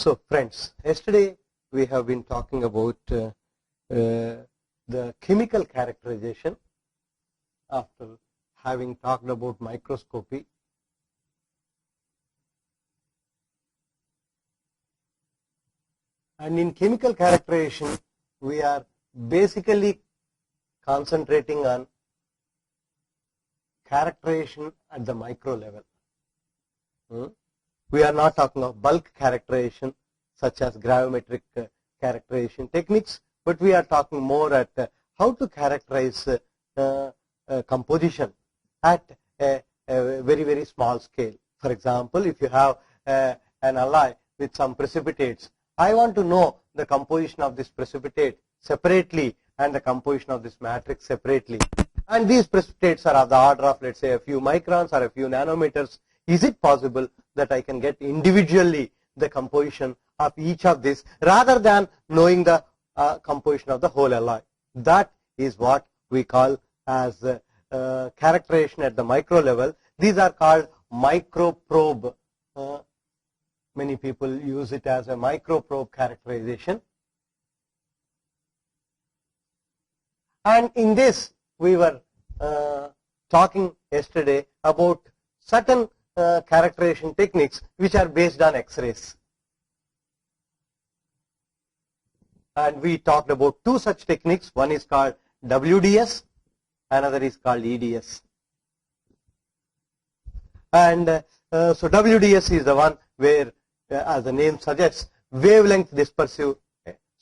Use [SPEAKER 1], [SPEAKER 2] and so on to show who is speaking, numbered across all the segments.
[SPEAKER 1] So friends, yesterday we have been talking about the chemical characterization after having talked about microscopy. And in chemical characterization, we are basically concentrating on characterization at the micro level. We are not talking of bulk characterization such as gravimetric characterization techniques, but we are talking more at how to characterize composition at a very, very small scale. For example, if you have an alloy with some precipitates, I want to know the composition of this precipitate separately and the composition of this matrix separately. And these precipitates are of the order of, let's say, a few microns or a few nanometers. Is it possible that I can get individually the composition of each of these rather than knowing the composition of the whole alloy? That is what we call as characterization at the micro level. These are called microprobe. Many people use it as a microprobe characterization. And in this, we were talking yesterday about certain characterization techniques which are based on X-rays. And we talked about two such techniques. One is called WDS, another is called EDS. And so WDS is the one where, as the name suggests, wavelength dispersive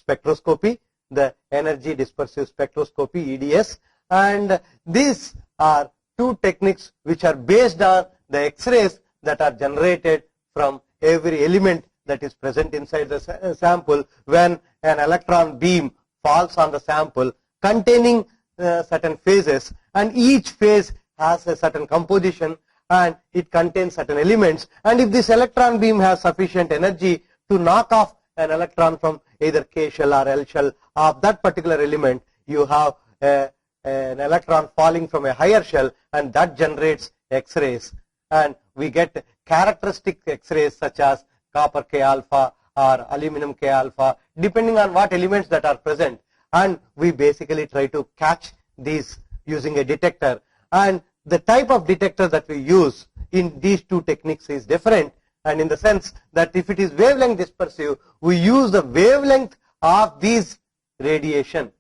[SPEAKER 1] spectroscopy, the energy dispersive spectroscopy, EDS. And these are two techniques which are based on the X-rays that are generated from every element that is present inside the sample when an electron beam falls on the sample containing certain phases, and each phase has a certain composition and it contains certain elements. And if this electron beam has sufficient energy to knock off an electron from either K shell or L shell of that particular element, you have an electron falling from a higher shell, and that generates X-rays. And we get characteristic X-rays such as copper K alpha or aluminum K alpha, depending on what elements that are present. And we basically try to catch these using a detector. And the type of detector that we use in these two techniques is different. And in the sense that if it is wavelength dispersive, we use the wavelength of these radiation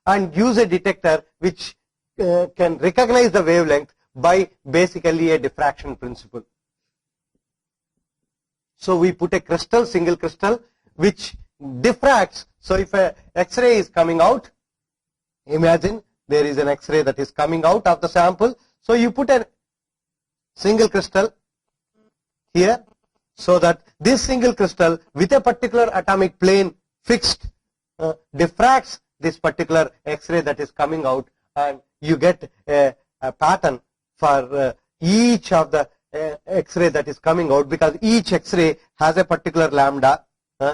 [SPEAKER 1] and use a detector which can recognize the wavelength by basically a diffraction principle. So we put a crystal, single crystal, which diffracts. So if a X-ray is coming out, imagine there is an X-ray that is coming out of the sample. So you put a single crystal here, so that this single crystal with a particular atomic plane fixed diffracts this particular X-ray that is coming out, and you get a pattern for each of the X-ray that is coming out, because each X-ray has a particular lambda.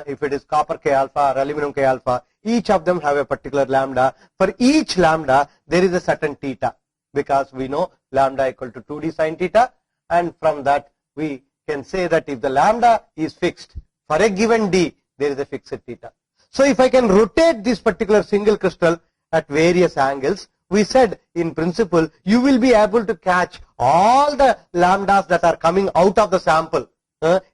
[SPEAKER 1] If it is copper K alpha or aluminum K alpha, each of them have a particular lambda. For each lambda, there is a certain theta, because we know lambda equal to 2d sin theta, and from that we can say that if the lambda is fixed for a given d, there is a fixed theta. So if I can rotate this particular single crystal at various angles, we said in principle you will be able to catch all the lambdas that are coming out of the sample.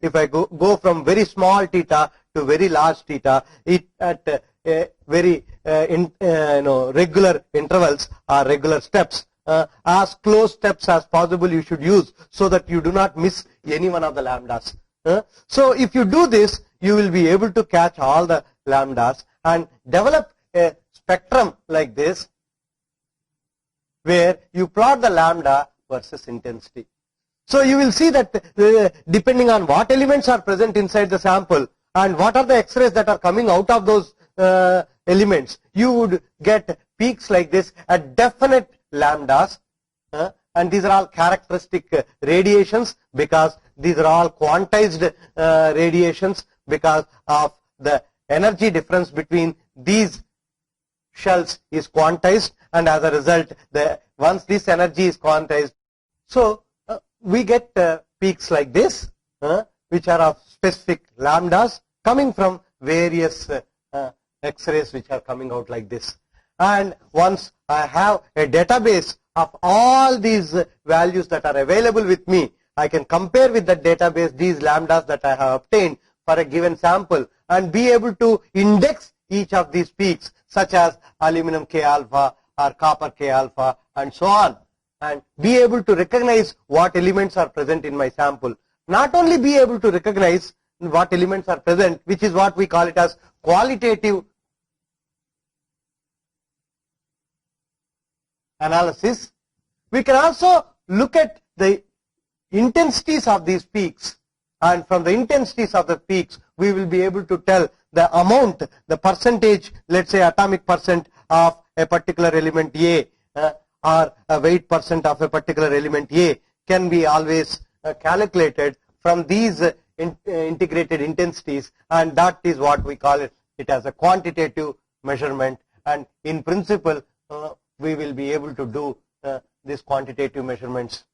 [SPEAKER 1] If I go from very small theta to very large theta, it at very regular intervals or regular steps, as close steps as possible you should use, so that you do not miss any one of the lambdas. So if you do this, you will be able to catch all the lambdas and develop a spectrum like this, where you plot the lambda versus intensity. So you will see that depending on what elements are present inside the sample and what are the X-rays that are coming out of those elements, you would get peaks like this at definite lambdas. And these are all characteristic radiations, because these are all quantized radiations because of the energy difference between these shells is quantized, and as a result, once this energy is quantized, so we get peaks like this, which are of specific lambdas, coming from various X-rays which are coming out like this. And once I have a database of all these values that are available with me, I can compare with the database these lambdas that I have obtained for a given sample and be able to index each of these peaks, such as aluminum K alpha or copper K alpha and so on, and be able to recognize what elements are present in my sample. Not only be able to recognize what elements are present, which is what we call it as qualitative analysis, we can also look at the intensities of these peaks, and from the intensities of the peaks we will be able to tell the amount, the percentage, let's say atomic percent of a particular element A or a weight percent of a particular element A can be always calculated from these integrated intensities, and that is what we call it as a quantitative measurement. And in principle we will be able to do these quantitative measurements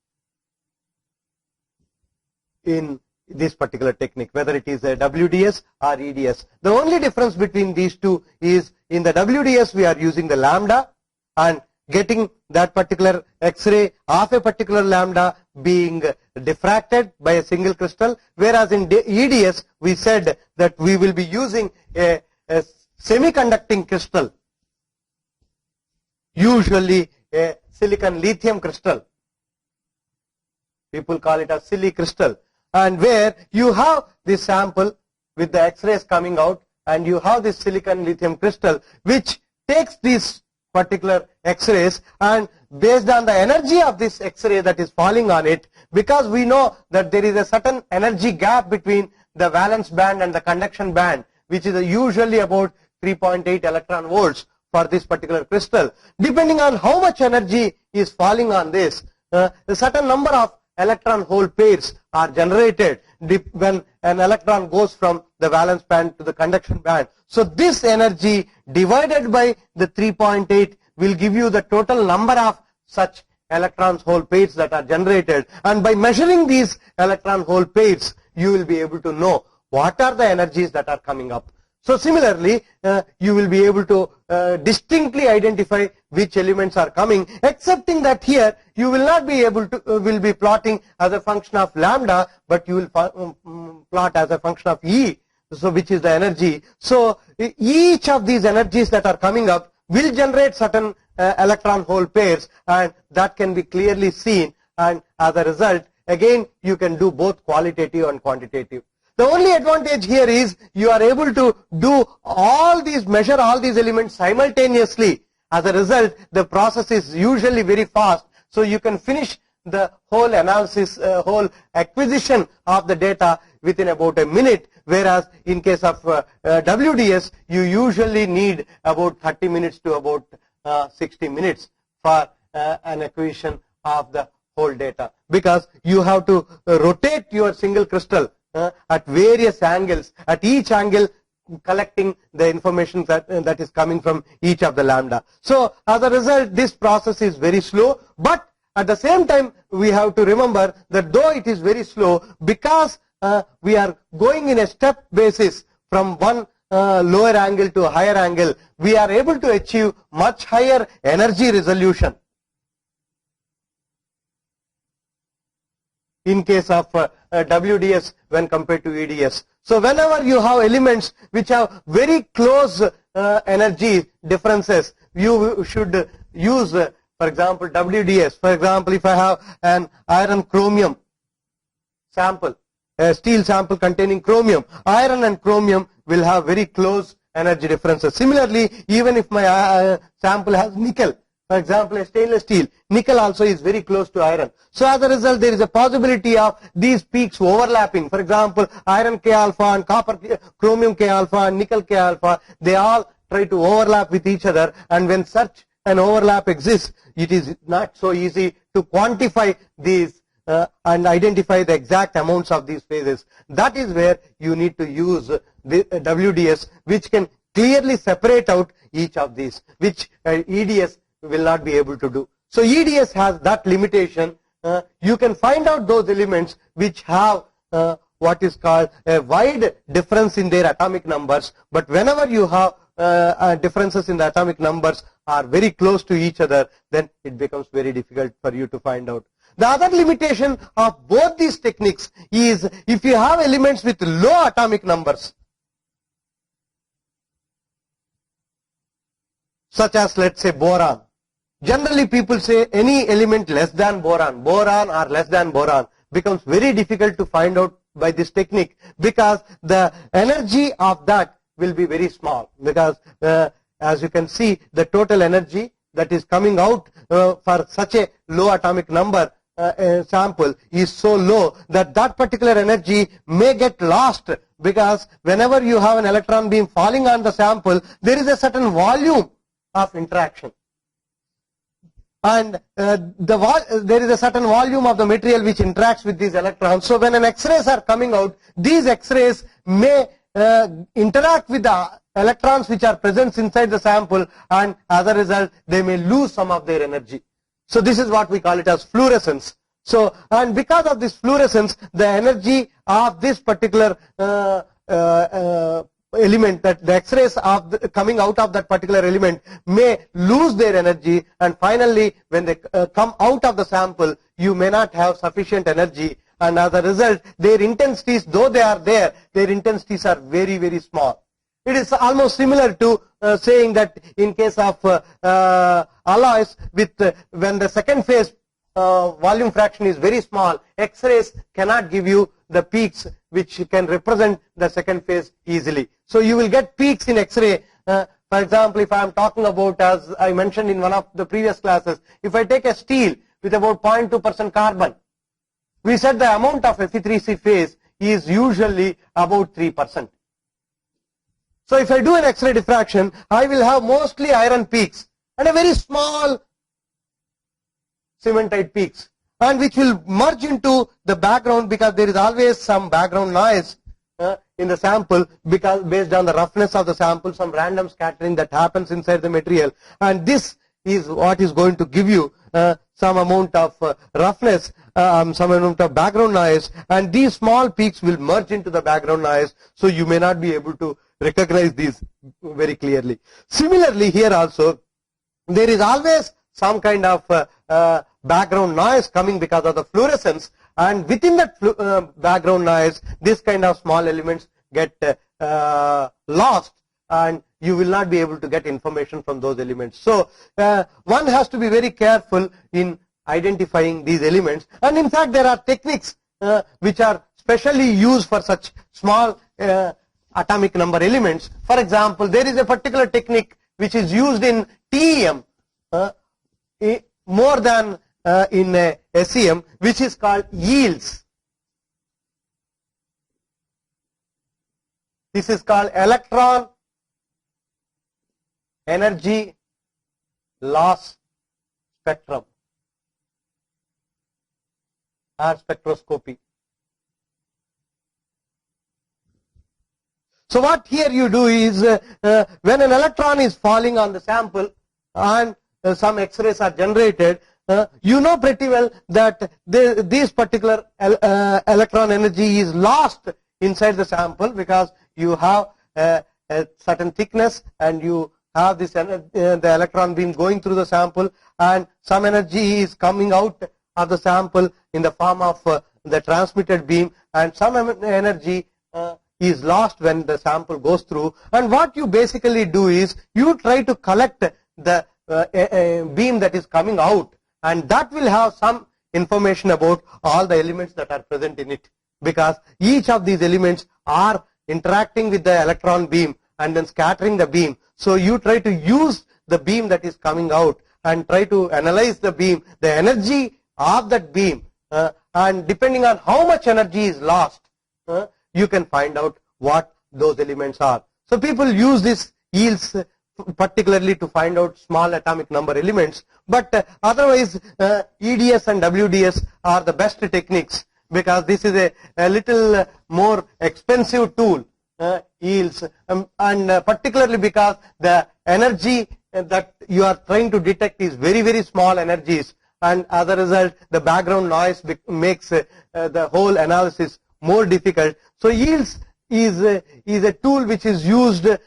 [SPEAKER 1] in this particular technique, whether it is a WDS or EDS. The only difference between these two is in the WDS we are using the lambda and getting that particular X-ray of a particular lambda being diffracted by a single crystal, whereas in EDS we said that we will be using a semiconducting crystal, usually a silicon lithium crystal. People call it a silly crystal, and where you have this sample with the X-rays coming out, and you have this silicon lithium crystal which takes these particular X-rays, and based on the energy of this X-ray that is falling on it, because we know that there is a certain energy gap between the valence band and the conduction band, which is usually about 3.8 electron volts for this particular crystal. Depending on how much energy is falling on this, a certain number of electron hole pairs are generated when an electron goes from the valence band to the conduction band. So this energy divided by the 3.8 will give you the total number of such electron hole pairs that are generated, and by measuring these electron hole pairs you will be able to know what are the energies that are coming up. So similarly you will be able to distinctly identify which elements are coming, excepting that here you will not be able to will be plotting as a function of lambda, but you will plot as a function of E, so which is the energy. So each of these energies that are coming up will generate certain electron hole pairs, and that can be clearly seen, and as a result again you can do both qualitative and quantitative. The only advantage here is you are able to do all these, measure all these elements simultaneously. As a result, the process is usually very fast, so you can finish the whole analysis, whole acquisition of the data within about a minute, whereas in case of WDS you usually need about 30 minutes to about 60 minutes for an acquisition of the whole data, because you have to rotate your single crystal at various angles, at each angle collecting the information that is coming from each of the lambda. So as a result this process is very slow, but at the same time we have to remember that though it is very slow, because we are going in a step basis from one lower angle to a higher angle, we are able to achieve much higher energy resolution in case of WDS when compared to EDS. So whenever you have elements which have very close energy differences, you should use for example WDS. For example, if I have an iron chromium sample, a steel sample containing chromium, iron and chromium will have very close energy differences. Similarly, even if my sample has nickel, for example a stainless steel, nickel also is very close to iron. So as a result there is a possibility of these peaks overlapping. For example, iron K alpha and copper chromium K alpha and nickel K alpha, they all try to overlap with each other, and when such an overlap exists, it is not so easy to quantify these and identify the exact amounts of these phases. That is where you need to use the WDS, which can clearly separate out each of these, which EDS will not be able to do. So EDS has that limitation. You can find out those elements which have what is called a wide difference in their atomic numbers, but whenever you have differences in the atomic numbers are very close to each other, then it becomes very difficult for you to find out. The other limitation of both these techniques is if you have elements with low atomic numbers, such as let's say boron. Generally people say any element less than boron, boron or less than boron becomes very difficult to find out by this technique, because the energy of that will be very small, because as you can see, the total energy that is coming out for such a low atomic number sample is so low that that particular energy may get lost, because whenever you have an electron beam falling on the sample, there is a certain volume of interaction, and there is a certain volume of the material which interacts with these electrons. So when an X-rays are coming out, these X-rays may interact with the electrons which are present inside the sample, and as a result they may lose some of their energy. So this is what we call it as fluorescence. So, and because of this fluorescence, the energy of this particular element, that the X-rays of coming out of that particular element may lose their energy, and finally when they come out of the sample, you may not have sufficient energy, and as a result their intensities, though they are there, their intensities are very, very small. It is almost similar to saying that in case of alloys, with when the second phase volume fraction is very small, X-rays cannot give you the peaks which can represent the second phase easily. So you will get peaks in X-ray. For example, if I am talking about, as I mentioned in one of the previous classes, if I take a steel with about 0.2% carbon, we said the amount of Fe3C phase is usually about 3%. So if I do an X-ray diffraction, I will have mostly iron peaks and a very small cementite peaks, and which will merge into the background, because there is always some background noise in the sample, because based on the roughness of the sample, some random scattering that happens inside the material, and this is what is going to give you some amount of roughness, some amount of background noise, and these small peaks will merge into the background noise, so you may not be able to recognize these very clearly. Similarly, here also there is always some kind of background noise coming because of the fluorescence, and within that background noise, this kind of small elements get lost, and you will not be able to get information from those elements. So one has to be very careful in identifying these elements, and in fact there are techniques which are specially used for such small atomic number elements. For example, there is a particular technique which is used in TEM more than in SEM, which is called yields. This is called electron energy loss spectrum or spectroscopy. So what here you do is, when an electron is falling on the sample and some X-rays are generated, you know pretty well that this particular electron energy is lost inside the sample, because you have a certain thickness and you have this the electron beam going through the sample, and some energy is coming out of the sample in the form of the transmitted beam, and some energy is lost when the sample goes through. And what you basically do is you try to collect the beam that is coming out, and that will have some information about all the elements that are present in it, because each of these elements are interacting with the electron beam and then scattering the beam. So you try to use the beam that is coming out and try to analyze the beam, the energy of that beam, and depending on how much energy is lost, you can find out what those elements are. So people use this yields particularly to find out small atomic number elements, but otherwise EDS and WDS are the best techniques, because this is a little more expensive tool, yields, and particularly because the energy that you are trying to detect is very, very small energies, and as a result the background noise makes the whole analysis more difficult. So yields is a tool which is used with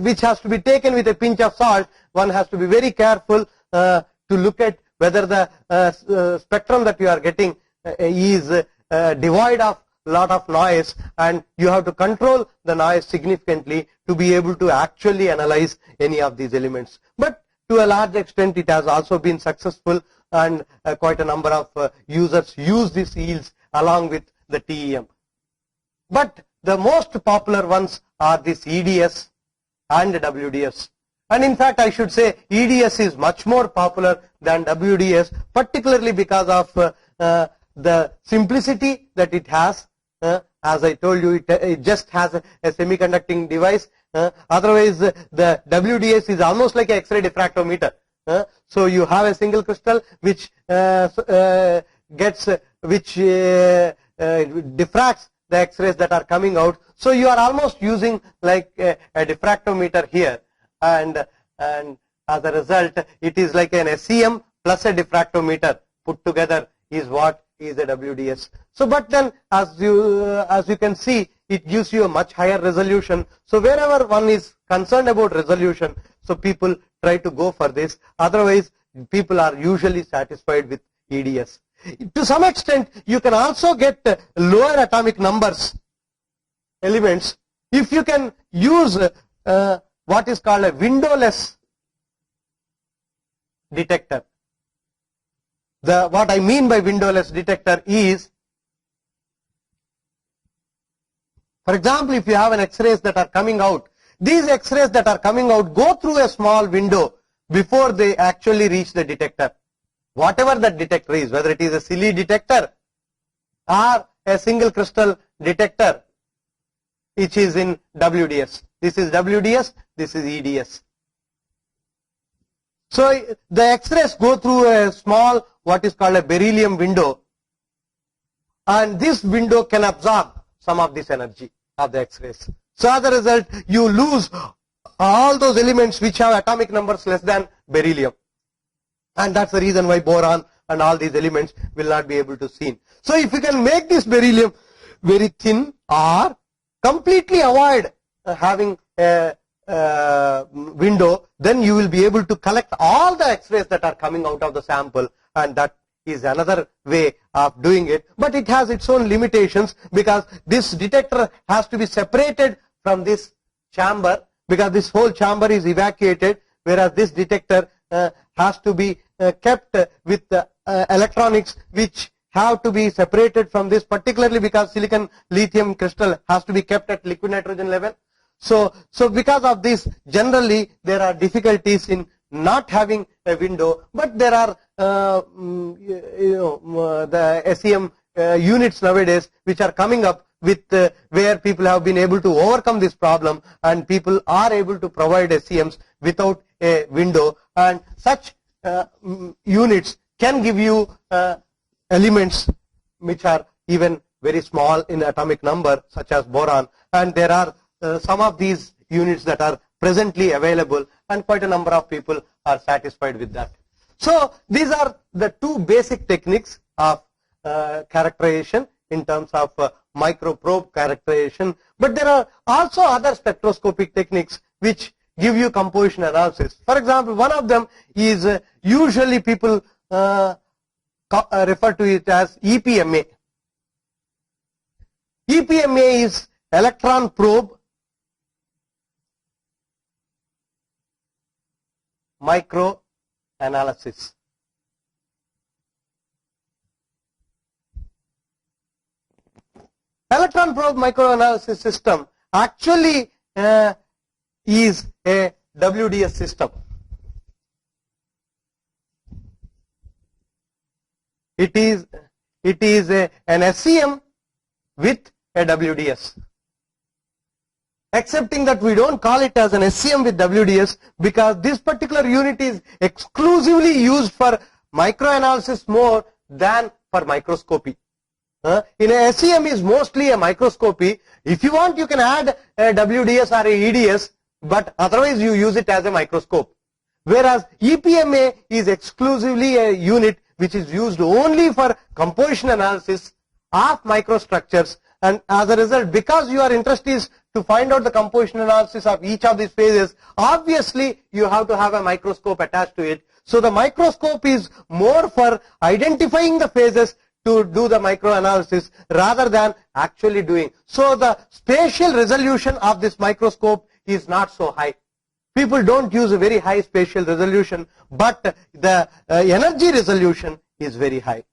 [SPEAKER 1] which has to be taken with a pinch of salt. One has to be very careful to look at whether the spectrum that you are getting is devoid of lot of noise, and you have to control the noise significantly to be able to actually analyze any of these elements. But to a large extent it has also been successful, and quite a number of users use these yields along with the TEM. But the most popular ones are this EDS and WDS. And in fact, I should say EDS is much more popular than WDS, particularly because of the simplicity that it has. As I told you, it just has a semiconducting device. Otherwise, the WDS is almost like an X-ray diffractometer. So you have a single crystal which diffracts the X-rays that are coming out. So you are almost using like a diffractometer here, and as a result, it is like an SEM plus a diffractometer put together is what is a WDS. So, but then as you can see, it gives you a much higher resolution. So wherever one is concerned about resolution, so people try to go for this. Otherwise, people are usually satisfied with EDS. To some extent, you can also get lower atomic numbers elements if you can use what is called a windowless detector. What I mean by windowless detector is, for example, if you have an X-rays that are coming out, these X-rays that are coming out go through a small window before they actually reach the detector. Whatever that detector is, whether it is a Sealy detector or a single crystal detector, which is in WDS. This is WDS, this is EDS. So the X-rays go through a small, what is called a beryllium window, and this window can absorb some of this energy of the X-rays. So as a result, you lose all those elements which have atomic numbers less than beryllium. And that's the reason why boron and all these elements will not be able to seen. So if you can make this beryllium very thin or completely avoid having a window, then you will be able to collect all the X-rays that are coming out of the sample, and that is another way of doing it. But it has its own limitations, because this detector has to be separated from this chamber, because this whole chamber is evacuated, whereas this detector has to be kept with electronics which have to be separated from this, particularly because silicon lithium crystal has to be kept at liquid nitrogen level. So because of this, generally there are difficulties in not having a window, but there are the SEM units nowadays which are coming up with where people have been able to overcome this problem, and people are able to provide SEMs without a window, and such units can give you elements which are even very small in atomic number, such as boron, and there are some of these units that are presently available, and quite a number of people are satisfied with that. So these are the two basic techniques of characterization in terms of microprobe characterization, but there are also other spectroscopic techniques which give you composition analysis. For example, one of them is usually people refer to it as EPMA. EPMA is electron probe microanalysis. Electron probe microanalysis system actually is a WDS system. It is an SEM with a WDS. Excepting that we don't call it as an SEM with WDS, because this particular unit is exclusively used for microanalysis more than for microscopy. In a SEM is mostly a microscopy. If you want, you can add a WDS or a EDS, but otherwise you use it as a microscope. Whereas EPMA is exclusively a unit which is used only for composition analysis, of microstructures, and as a result, because your interest is to find out the composition analysis of each of these phases, obviously you have to have a microscope attached to it. So the microscope is more for identifying the phases to do the microanalysis rather than actually doing. So the spatial resolution of this microscope is not so high. People don't use a very high spatial resolution, but the energy resolution is very high.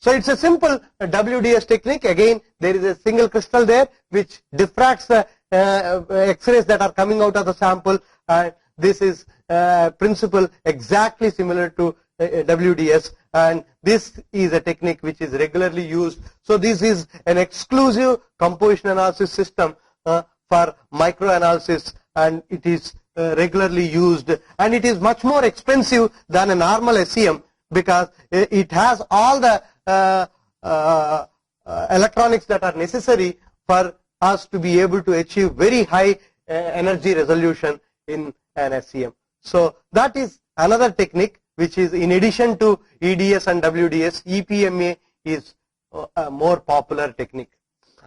[SPEAKER 1] So it's a simple WDS technique. Again, there is a single crystal there which diffracts the X-rays that are coming out of the sample, and this is principle exactly similar to WDS, and this is a technique which is regularly used. So this is an exclusive composition analysis system for microanalysis, and it is regularly used, and it is much more expensive than a normal SEM because it has all the electronics that are necessary for us to be able to achieve very high energy resolution in an SEM. So that is another technique which is in addition to EDS and WDS. EPMA is a more popular technique.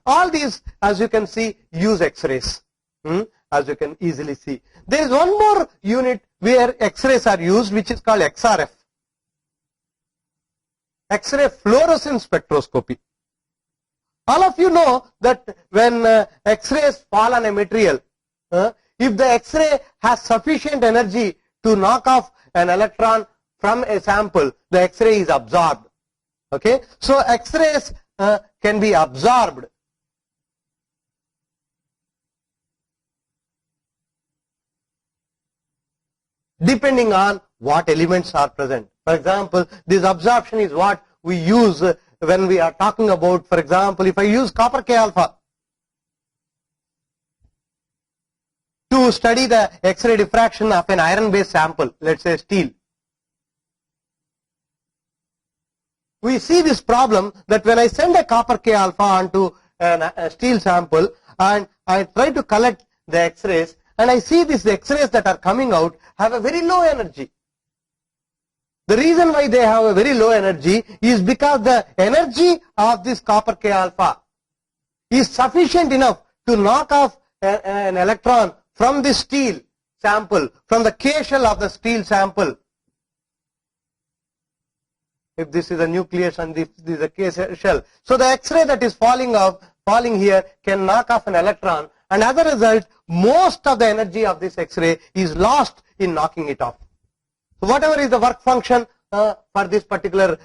[SPEAKER 1] All these, as you can see, use X-rays, as you can easily see. There is one more unit where X-rays are used, which is called XRF. X-ray fluorescence spectroscopy. All of you know that when X-rays fall on a material, if the X-ray has sufficient energy to knock off an electron from a sample, the X-ray is absorbed. Okay, so X-rays can be absorbed. Depending on what elements are present. For example, this absorption is what we use when we are talking about, for example, if I use copper K alpha to study the X-ray diffraction of an iron-based sample, let's say steel. We see this problem that when I send a copper K alpha onto a steel sample and I try to collect the X-rays, and I see these X-rays that are coming out have a very low energy. The reason why they have a very low energy is because the energy of this copper K alpha is sufficient enough to knock off an electron from the steel sample, from the K shell of the steel sample. If this is a nucleus and this is a K shell. So the X-ray that is falling here can knock off an electron, and as a result, most of the energy of this X-ray is lost in knocking it off. So whatever is the work function for this particular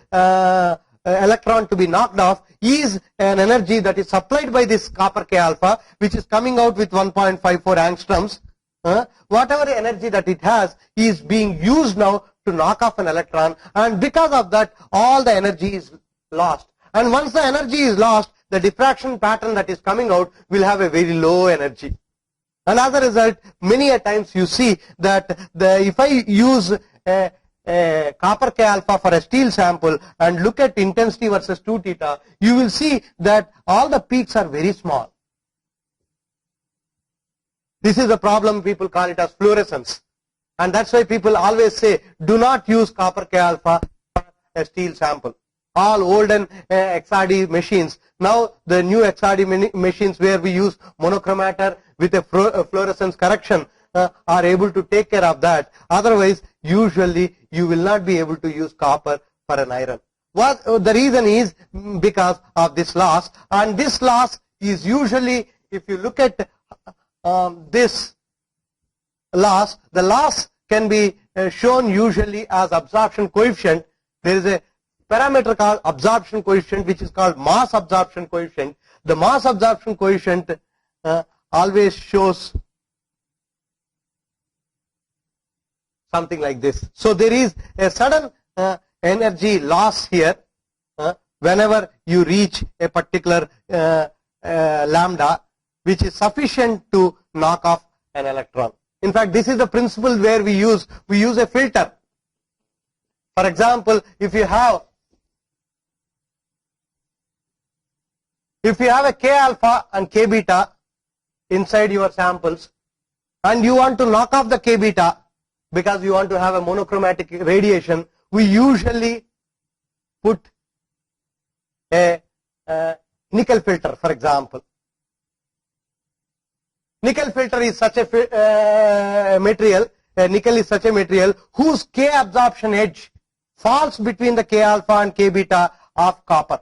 [SPEAKER 1] electron to be knocked off is an energy that is supplied by this copper K alpha, which is coming out with 1.54 angstroms. Whatever energy that it has is being used now to knock off an electron, and because of that, all the energy is lost. And once the energy is lost, the diffraction pattern that is coming out will have a very low energy. And as a result, many a times you see that if I use a copper K alpha for a steel sample and look at intensity versus 2 theta, you will see that all the peaks are very small. This is the problem, people call it as fluorescence. And that's why people always say, do not use copper K alpha for a steel sample. All olden XRD machines, now the new XRD machines where we use monochromator with a fluorescence correction are able to take care of that. Otherwise, usually you will not be able to use copper for an iron. What the reason is because of this loss, and this loss is usually, if you look at this loss, the loss can be shown usually as absorption coefficient. There is a parameter called absorption coefficient which is called mass absorption coefficient. The mass absorption coefficient always shows something like this. So there is a sudden energy loss here whenever you reach a particular lambda, which is sufficient to knock off an electron. In fact, this is the principle where we use a filter. For example, if you have a K alpha and K beta inside your samples, and you want to knock off the K beta because you want to have a monochromatic radiation, we usually put a nickel filter, for example. Nickel filter is such a material, nickel is such a material whose K absorption edge falls between the K alpha and K beta of copper.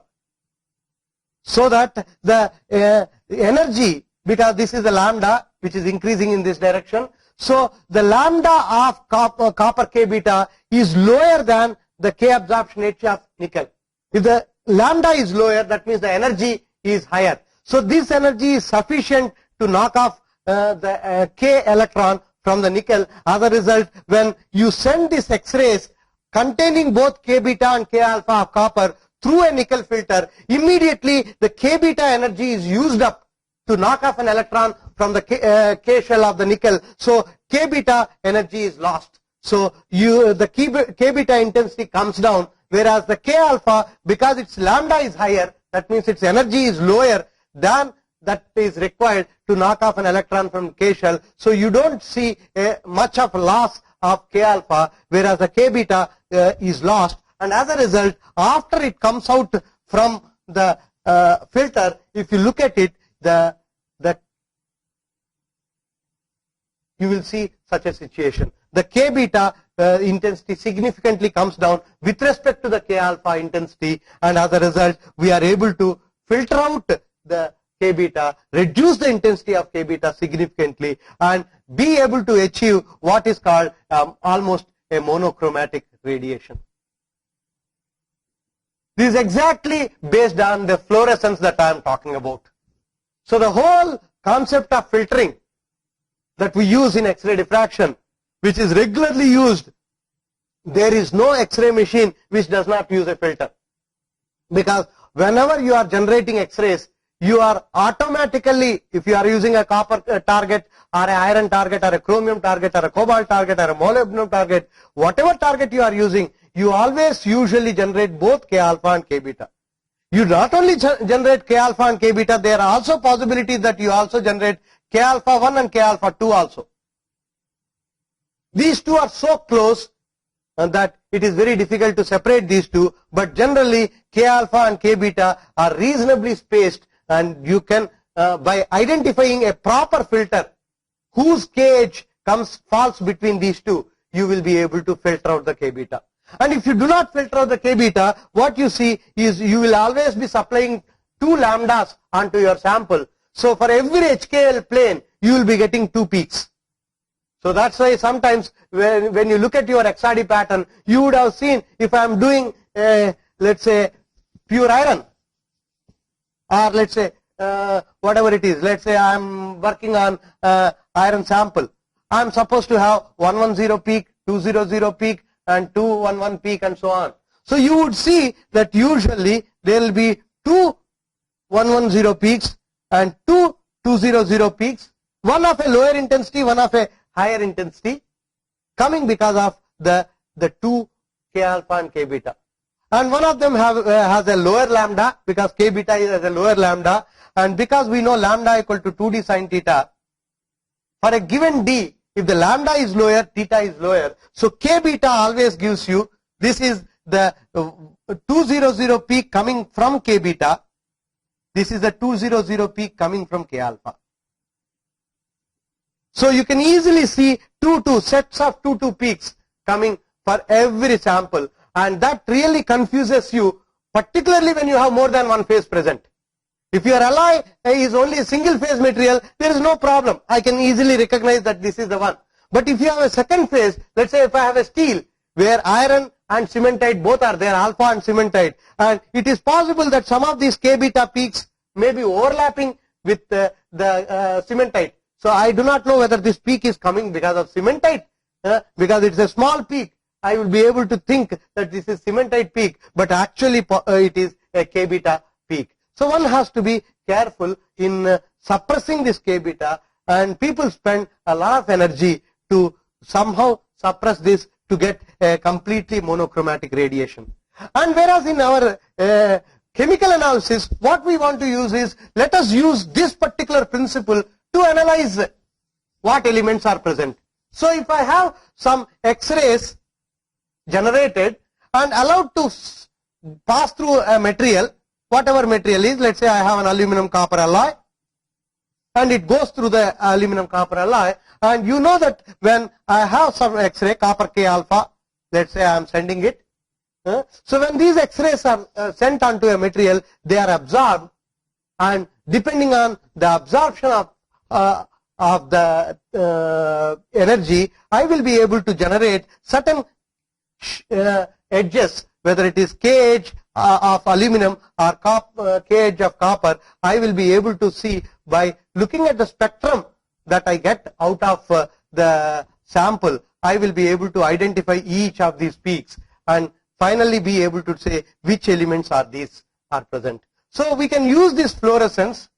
[SPEAKER 1] So that the energy, because this is the lambda which is increasing in this direction, so the lambda of copper K beta is lower than the K absorption edge of nickel. If the lambda is lower, that means the energy is higher. So this energy is sufficient to knock off the K electron from the nickel. As a result, when you send these X-rays containing both K beta and K alpha of copper through a nickel filter, immediately the K beta energy is used up to knock off an electron from the K shell of the nickel. So K beta energy is lost. So the K beta intensity comes down, whereas the K alpha, because its lambda is higher, that means its energy is lower than that is required to knock off an electron from K shell. So you don't see much of loss of K alpha, whereas the K beta is lost. And as a result, after it comes out from the filter, if you look at it, you will see such a situation. The K beta intensity significantly comes down with respect to the K alpha intensity, and as a result, we are able to filter out the K beta, reduce the intensity of K beta significantly, and be able to achieve what is called almost a monochromatic radiation. This is exactly based on the fluorescence that I am talking about. So the whole concept of filtering that we use in X-ray diffraction, which is regularly used, there is no X-ray machine which does not use a filter. Because whenever you are generating X-rays, you are automatically, if you are using a copper target or an iron target or a chromium target or a cobalt target or a molybdenum target, whatever target you are using, you always usually generate both K alpha and K beta. You not only generate K alpha and K beta, there are also possibilities that you also generate K alpha 1 and K alpha 2 also. These two are so close that it is very difficult to separate these two, but generally K alpha and K beta are reasonably spaced, and you can by identifying a proper filter whose K edge falls between these two, you will be able to filter out the K beta. And if you do not filter out the K beta, what you see is you will always be supplying 2 lambdas onto your sample. So for every HKL plane, you will be getting 2 peaks. So that's why sometimes when you look at your XRD pattern, you would have seen, if I am doing let's say pure iron, or let's say whatever it is, let's say I am working on iron sample, I am supposed to have 110 peak, 200 peak and 211 peak and so on. So you would see that usually there will be 2 110 peaks and 2 200 peaks, one of a lower intensity, one of a higher intensity, coming because of the 2 K alpha and K beta. And one of them has a lower lambda, because K beta is a lower lambda, and because we know lambda equal to 2d sin theta, for a given d, if the lambda is lower, theta is lower. So K beta always gives you, this is the 200 peak coming from K beta, this is the 200 peak coming from K alpha. So you can easily see 2 sets of 2 peaks coming for every sample, and that really confuses you, particularly when you have more than one phase present. If your alloy is only a single phase material, there is no problem. I can easily recognize that this is the one. But if you have a second phase, let's say if I have a steel where iron and cementite both are there, alpha and cementite, and it is possible that some of these K beta peaks may be overlapping with the cementite. So I do not know whether this peak is coming because of cementite, because it's a small peak. I will be able to think that this is cementite peak, but actually it is a K beta peak. So one has to be careful in suppressing this K beta, and people spend a lot of energy to somehow suppress this to get a completely monochromatic radiation. And whereas in our chemical analysis, what we want to use is, let us use this particular principle to analyze what elements are present. So if I have some X-rays generated, and allowed to pass through a material, whatever material is. Let's say I have an aluminum copper alloy, and it goes through the aluminum copper alloy, and you know that when I have some X-ray, copper K alpha, let's say I am sending it. So when these X-rays are sent onto a material, they are absorbed, and depending on the absorption of the energy, I will be able to generate certain edges, whether it is K edge of aluminum or K edge of copper. I will be able to see by looking at the spectrum that I get out of the sample. I will be able to identify each of these peaks and finally be able to say which elements are present. So we can use this fluorescence,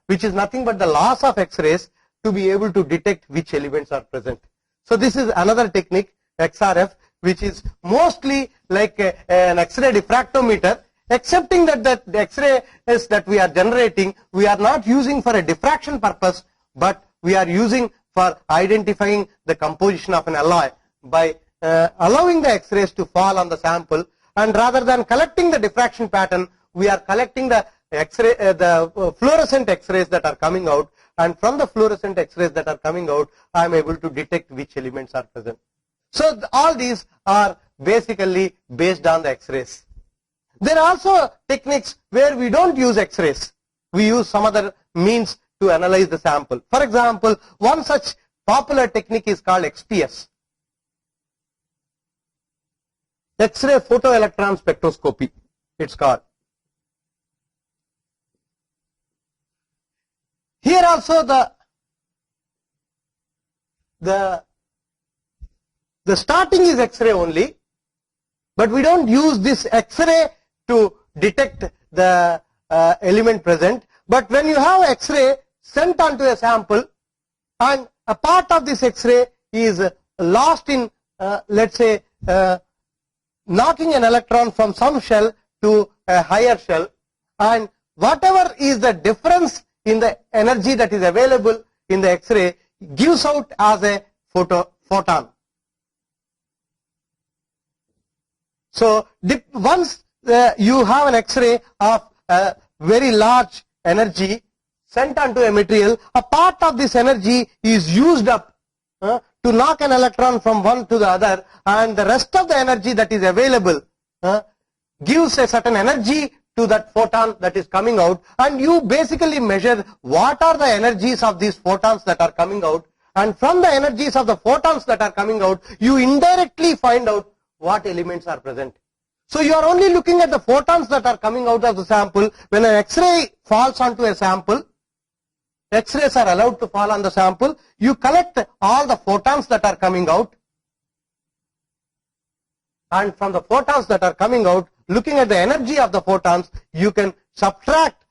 [SPEAKER 1] which is nothing but the loss of X-rays, to be able to detect which elements are present. So this is another technique, XRF, which is mostly like an X-ray diffractometer, excepting that the X-rays that we are generating, we are not using for a diffraction purpose, but we are using for identifying the composition of an alloy by allowing the X-rays to fall on the sample, and rather than collecting the diffraction pattern, we are collecting the X-ray, the fluorescent X-rays that are coming out, and from the fluorescent X-rays that are coming out, I am able to detect which elements are present. So all these are basically based on the X-rays. There are also techniques where we don't use X-rays. We use some other means to analyze the sample. For example, one such popular technique is called XPS. X-ray photoelectron spectroscopy, it's called. Here also the starting is X-ray only, but we don't use this X-ray to detect the element present. But when you have X-ray sent onto a sample, and a part of this X-ray is lost in, let's say, knocking an electron from some shell to a higher shell, and whatever is the difference in the energy that is available in the X-ray gives out as a photon. So once you have an X-ray of very large energy sent onto a material, a part of this energy is used up to knock an electron from one to the other, and the rest of the energy that is available gives a certain energy to that photon that is coming out, and you basically measure what are the energies of these photons that are coming out, and from the energies of the photons that are coming out, you indirectly find out what elements are present. So you are only looking at the photons that are coming out of the sample. When an X-ray falls onto a sample, X-rays are allowed to fall on the sample, you collect all the photons that are coming out, and from the photons that are coming out, looking at the energy of the photons, you can subtract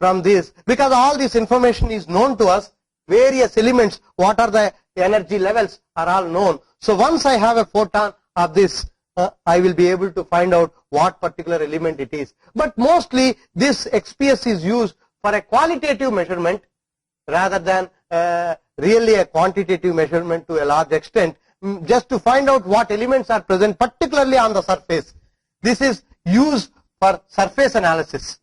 [SPEAKER 1] from this, because all this information is known to us. Various elements, what are the energy levels, are all known. So once I have a photon of this, I will be able to find out what particular element it is. But mostly this XPS is used for a qualitative measurement rather than really a quantitative measurement to a large extent, just to find out what elements are present, particularly on the surface. This is used for surface analysis.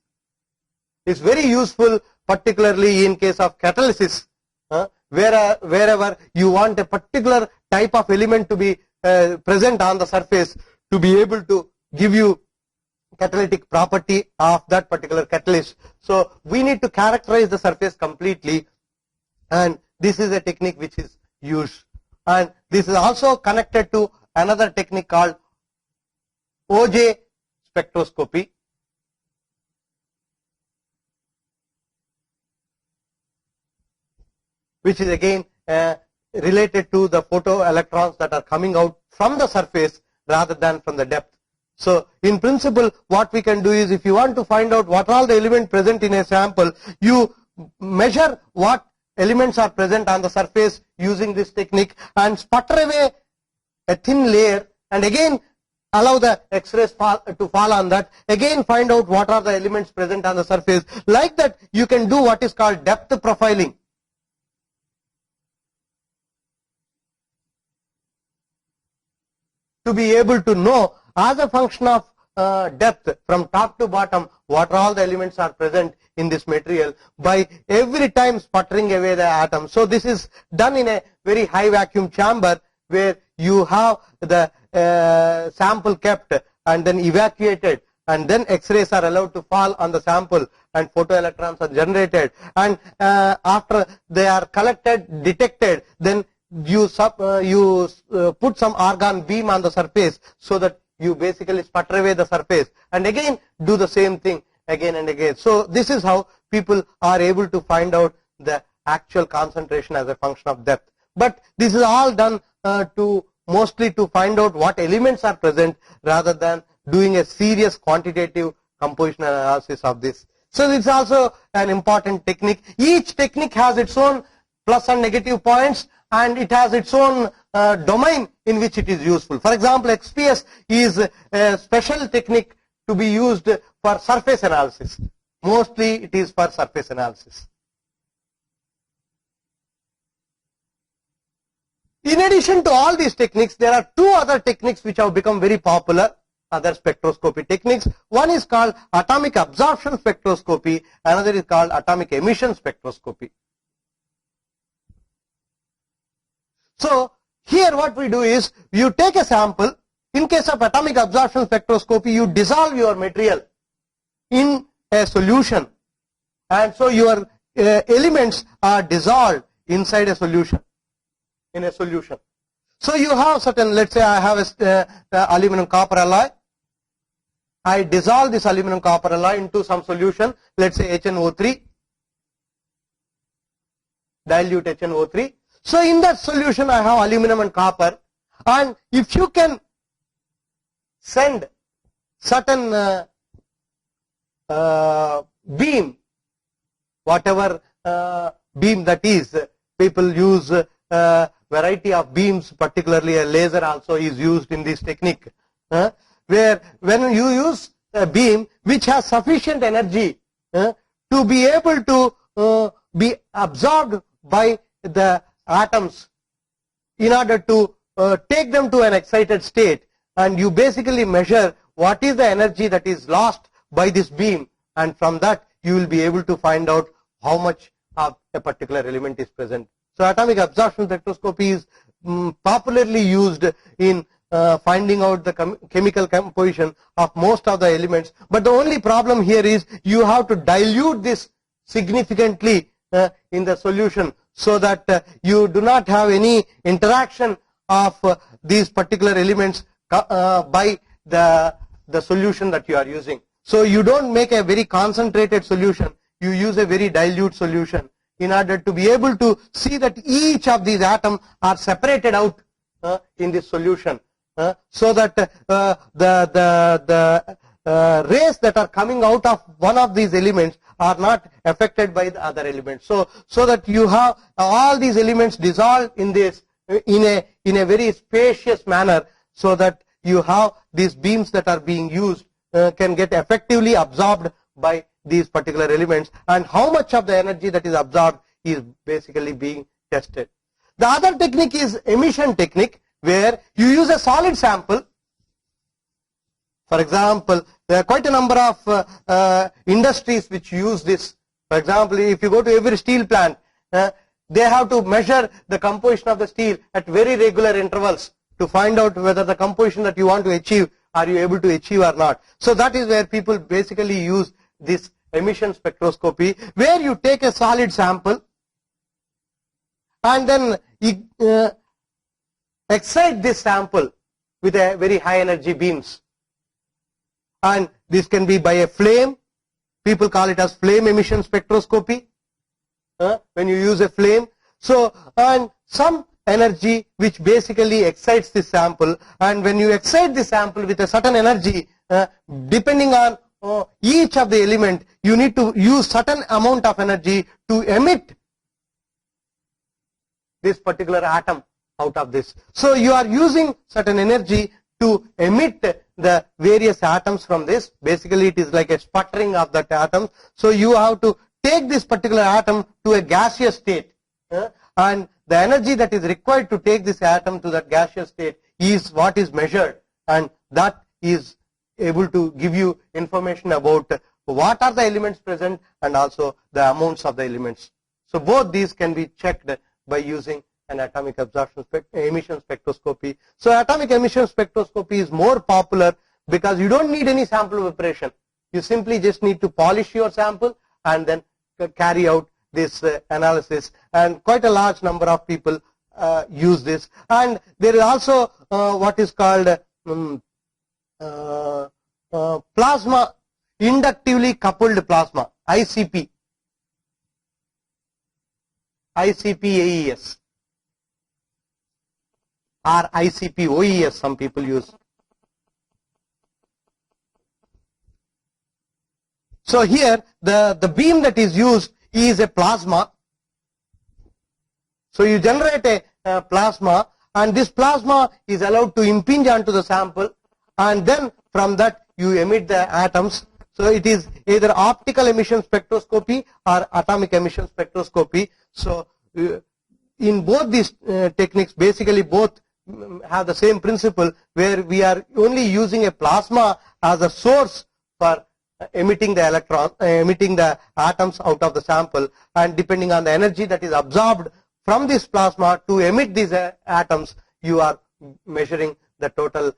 [SPEAKER 1] It's very useful, particularly in case of catalysis, wherever you want a particular type of element to be present on the surface, to be able to give you catalytic property of that particular catalyst. So we need to characterize the surface completely, and this is a technique which is used. And this is also connected to another technique called OJ spectroscopy. Which is again related to the photoelectrons that are coming out from the surface rather than from the depth. So in principle, what we can do is, if you want to find out what are all the elements present in a sample, you measure what elements are present on the surface using this technique and sputter away a thin layer, and again allow the X-rays to fall on that, again find out what are the elements present on the surface. Like that, you can do what is called depth profiling. To be able to know as a function of depth from top to bottom, what all the elements are present in this material by every time sputtering away the atom. So this is done in a very high vacuum chamber where you have the sample kept and then evacuated, and then X-rays are allowed to fall on the sample and photoelectrons are generated, and after they are collected, detected, then you put some argon beam on the surface so that you basically sputter away the surface, and again do the same thing again and again. So this is how people are able to find out the actual concentration as a function of depth. But this is all done mostly to find out what elements are present rather than doing a serious quantitative composition analysis of this. So it's also an important technique. Each technique has its own plus and negative points, and it has its own domain in which it is useful. For example, XPS is a special technique to be used for surface analysis. Mostly it is for surface analysis. In addition to all these techniques, there are two other techniques which have become very popular, other spectroscopy techniques. One is called atomic absorption spectroscopy, another is called atomic emission spectroscopy. So here what we do is, you take a sample. In case of atomic absorption spectroscopy, you dissolve your material in a solution, and so your elements are dissolved inside a solution, in a solution. So you have certain, let's say I have a aluminum copper alloy. I dissolve this aluminum copper alloy into some solution, let's say HNO3, dilute HNO3. So in that solution I have aluminum and copper, and if you can send certain beam, whatever beam that is, people use variety of beams, particularly a laser also is used in this technique, where when you use a beam which has sufficient energy to be able to be absorbed by the atoms in order to take them to an excited state, and you basically measure what is the energy that is lost by this beam, and from that you will be able to find out how much of a particular element is present. So atomic absorption spectroscopy is popularly used in finding out the chemical composition of most of the elements, but the only problem here is you have to dilute this significantly in the solution, so that you do not have any interaction of these particular elements by the solution that you are using. So you don't make a very concentrated solution, you use a very dilute solution in order to be able to see that each of these atoms are separated out in this solution, so that the rays that are coming out of one of these elements are not affected by the other elements. So that you have all these elements dissolved in this in a very spacious manner, so that you have these beams that are being used can get effectively absorbed by these particular elements, and how much of the energy that is absorbed is basically being tested. The other technique is emission technique, where you use a solid sample. For example, there are quite a number of industries which use this. For example, if you go to every steel plant, they have to measure the composition of the steel at very regular intervals to find out whether the composition that you want to achieve, are you able to achieve or not. So that is where people basically use this emission spectroscopy, where you take a solid sample and then excite this sample with a very high energy beams, and this can be by a flame. People call it as flame emission spectroscopy, when you use a flame. So, and some energy which basically excites this sample, and when you excite the sample with a certain energy, depending on each of the element, you need to use certain amount of energy to emit this particular atom out of this. So you are using certain energy to emit the various atoms from this. Basically it is like a sputtering of that atom. So you have to take this particular atom to a gaseous state, and the energy that is required to take this atom to that gaseous state is what is measured, and that is able to give you information about what are the elements present and also the amounts of the elements. So both these can be checked by using an atomic absorption emission spectroscopy. So atomic emission spectroscopy is more popular because you don't need any sample preparation. You simply just need to polish your sample and then carry out this analysis, and quite a large number of people use this. And there is also what is called plasma inductively coupled plasma, ICP, AES or ICP OES, some people use. So here the beam that is used is a plasma. So you generate a plasma, and this plasma is allowed to impinge onto the sample, and then from that you emit the atoms. So it is either optical emission spectroscopy or atomic emission spectroscopy. So in both these techniques, basically both have the same principle, where we are only using a plasma as a source for emitting the emitting the atoms out of the sample, and depending on the energy that is absorbed from this plasma to emit these atoms, you are measuring the total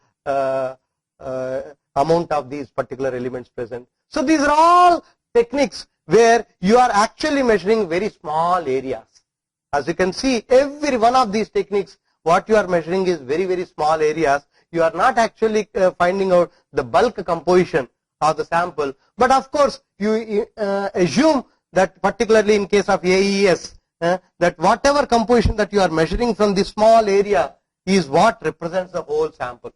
[SPEAKER 1] amount of these particular elements present. So these are all techniques where you are actually measuring very small areas. As you can see, every one of these techniques, what you are measuring is very, very small areas. You are not actually finding out the bulk composition of the sample, but of course you assume that, particularly in case of AES, that whatever composition that you are measuring from this small area is what represents the whole sample.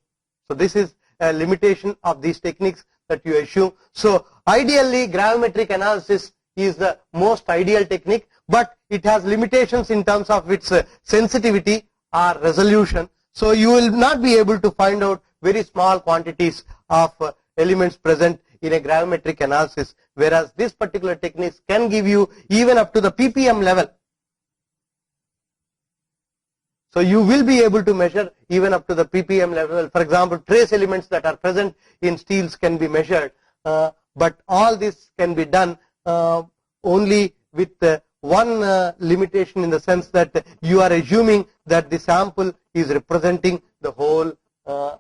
[SPEAKER 1] So this is a limitation of these techniques that you assume. So ideally gravimetric analysis is the most ideal technique, but it has limitations in terms of its sensitivity or resolution. So you will not be able to find out very small quantities of elements present in a gravimetric analysis, whereas this particular techniques can give you even up to the ppm level. So you will be able to measure even up to the ppm level. For example, trace elements that are present in steels can be measured, but all this can be done only with one limitation, in the sense that you are assuming that the sample is representing the whole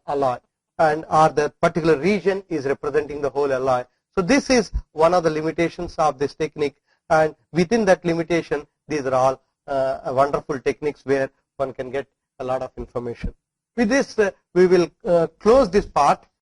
[SPEAKER 1] alloy, and or the particular region is representing the whole alloy. So this is one of the limitations of this technique, and within that limitation, these are all wonderful techniques where one can get a lot of information. With this, we will close this part.